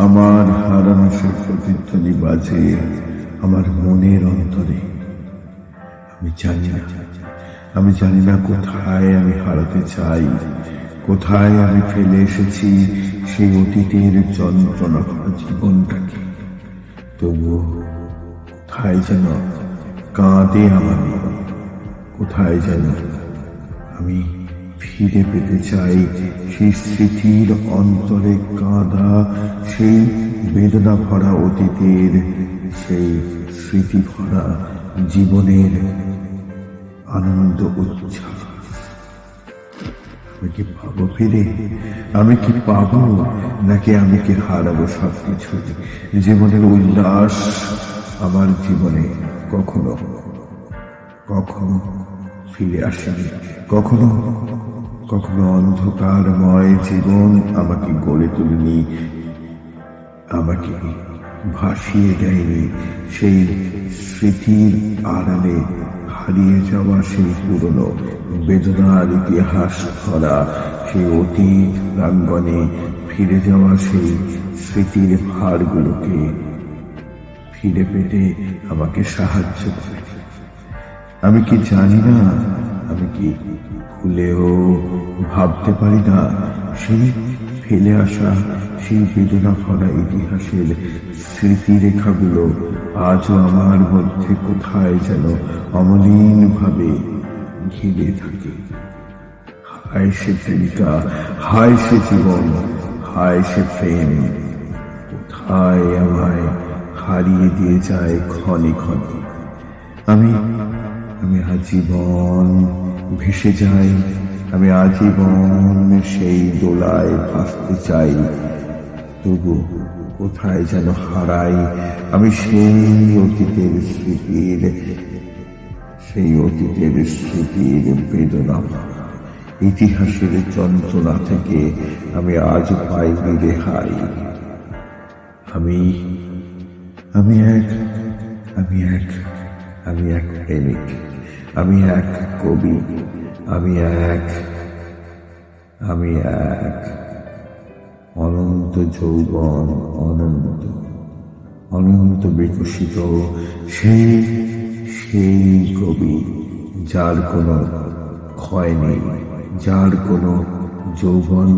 আমার হারানো সে প্রতিধ্বনি বাজে আমার মনের অন্তরে। আমি জানি না কোথায় আমি হারাতে চাই, কোথায় আমি ফেলে এসেছি সেই অতীতের যন্ত্রণা ভরা জীবনটাকে। তবুও কোথায় যেন কাঁদে আমার মন, কোথায় যেন আমি ফিরে পেতে চাই সেই স্মৃতির অন্তরে কাঁদা, সেই বেদনা ভরা অতীতের, সেই স্মৃতি ভরা জীবনের আনন্দ উচ্ছ্বাস। আমি কি পাবো ফিরে? আমি কি পাবো, নাকি আমি কি হারাবো সবকিছু? জীবনের উল্লাস আমার জীবনে কখনো কখনো ফিরে আসেনি। কখনো কখনো অন্ধকারময় জীবন আমাকে গড়ে তুলেনি, আমাকে ভাসিয়ে দেয়নি সেই স্মৃতির আড়ালে হারিয়ে যাওয়া সেই পুরনো বেদনার ইতিহাস ধরা সেই অতীত প্রাঙ্গণে ফিরে যাওয়া সেই স্মৃতির ভারগুলোকে ফিরে পেতে আমাকে সাহায্য করে। আমি কি জানি না, আমি কি ভুলেও ভাবতে পারি না সেই ফেলে আসা সেই বেদনা ভরা ইতিহাসের স্মৃতিরেখাগুলো আজও আমার মধ্যে কোথায় যেন অমলিন ভাবে ঘিরে থাকে। হায় সে প্রেমিকা, হায় সে জীবন, হায় সে প্রেম, কোথায় আমায় হারিয়ে দিয়ে যায় ক্ষণে ক্ষণে। আমি আজীবন ভেসে যাই, আমি আজীবন সেই দোলায় ভাসতে চাই। তবু কোথায় যেন হারাই আমি সেই অতীতের স্মৃতির বেদনা, ইতিহাসের যন্ত্রণা থেকে আমি আজ পাইনি রেহাই। আমি এক প্রেমিক, আমি এক কবি, আমি এক অনন্ত যৌবন, অনন্ত বিকশিত সেই কবি, যার কোনো ক্ষয় নেই, যার কোনো যৌবন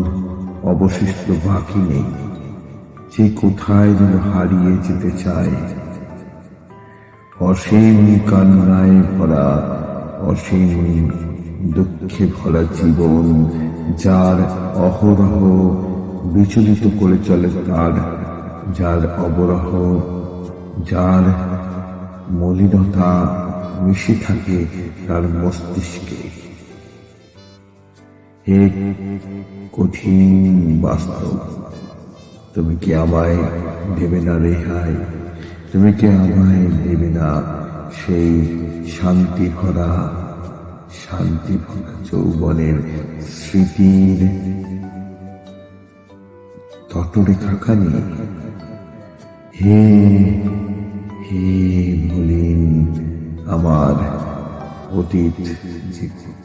অবশিষ্ট বাকি নেই, যে কোথায় যেন হারিয়ে যেতে চায়। অসীম কান্নায় ভরা, অসীম দুঃখে ভরা জীবন, যার অহরহ বিচলিত করে চলে যার অবরহ, যার মলিনতা মিশে থাকে তার মস্তিষ্কে। হে কঠিন বাস্তব, তুমি কি আমায় দেবে না রেহাই? তুমি কি আমায় দেবে না সেই শান্তি ভরা যৌবনের স্মৃতির তটরেখাখানি? হে মলিন আমার অতীত জীবন।